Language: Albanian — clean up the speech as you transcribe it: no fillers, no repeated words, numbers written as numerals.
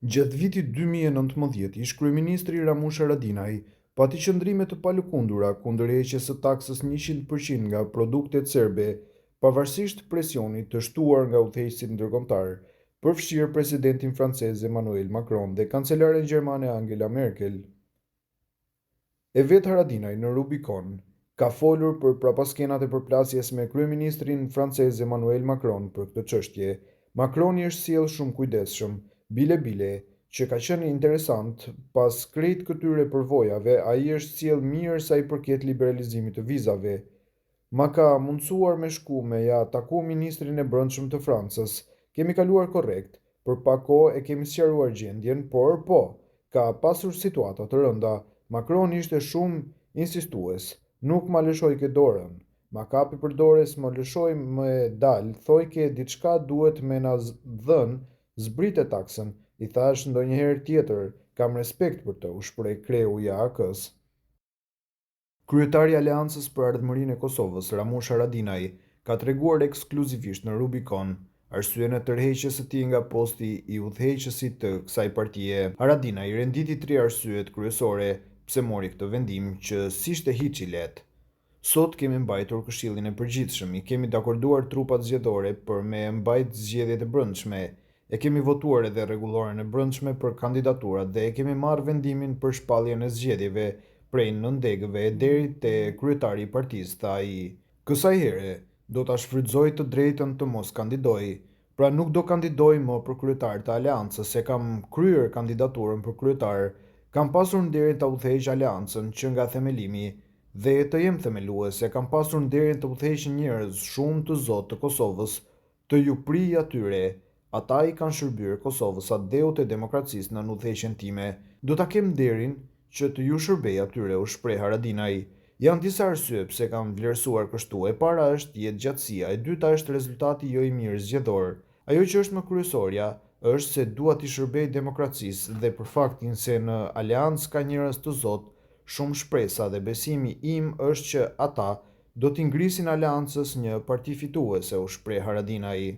Gjatë vitit 2019, ish kryeministri Ramush Haradinaj pati qëndrime të palëkundura kundër heqjes së taksës 100% nga produktet serbe, pavarësisht presionit të shtuar nga udhëheqësit ndërkombëtar, përfshirë presidentin francez Emmanuel Macron dhe kancelaren gjermane Angela Merkel. E vetë Haradinaj në Rubicon ka folur për prapaskenat e përplasjes me kryeministrin francez Emmanuel Macron për këtë çështje. Macroni është sjellë shumë kujdesshëm, bile që ka qenë interesant pas krejt këtyre përvojave, ai është sjellë mirë sa i përket liberalizimit të vizave. Ma ka mundësuar me shku me ja taku ministrin e brendshëm të Francës. Kemi kaluar korrekt, për pak kohë e kemi sqaruar gjendjen, por ka pasur situata të rënda. Macron ishte shumë insistues, nuk ma lëshoj ke dorën. Ma kapi për dorë s'më lëshoj më dal, thoj ke diçka duhet me na dhën, zbrite taksën, i thash ndonjëherë tjetër, kam respekt për të, u shpreh kreu i AK-s. Kryetari i Aleancës për Ardhmërinë e Kosovës, Ramush Haradinaj, ka treguar ekskluzivisht në Rubicon arsyeën e tërheqjes së tij nga posti i udhëheqësit të kësaj partie. Haradinaj renditi 3 arsyet kryesore pse mori këtë vendim që s'ishte hiç i lehtë. Sot kemi mbajtur Këshillin e Përgjithshëm, i kemi dakorduar trupat zgjedhore për me mbajt zgjedhjet e brendshme, e kemi votuar edhe rregulloren e brendshme për kandidaturat dhe e kemi marrë vendimin për shpalljen e zgjedhjeve prej 9 degëve deri te kryetari i partisë, tha ai. Kësaj here do ta shfrytëzoj të drejtën të mos kandidoj, pra nuk do kandidoj më për kryetar të Aleancës, se kam kryer kandidaturën për kryetar, kam pasur nderin ta udhëheq Aleancën që nga themelimi dhe të jem themelues, se kam pasur nderin të udhëheq njerëz shumë të zotë të Kosovës, të ju prij atyre. Ata i kanë shërbyer Kosovës atë dheut e demokracisë në udhëheqjen time. Do ta kem nderin që të ju shërbej atyre, u shpreh Haradinaj. Janë disa arsye pse kam vlerësuar kështu. E para është jetëgjatësia, e dyta është rezultati jo i mirë zgjedhor. Ajo që është më kryesorja është se dua t'i shërbej demokracisë dhe për faktin se në aleancë ka njerëz të zotë, shumë shpresa dhe besimi im është që ata do t'i ngrisin aleancës një parti fituese, u shpreh Haradinaj.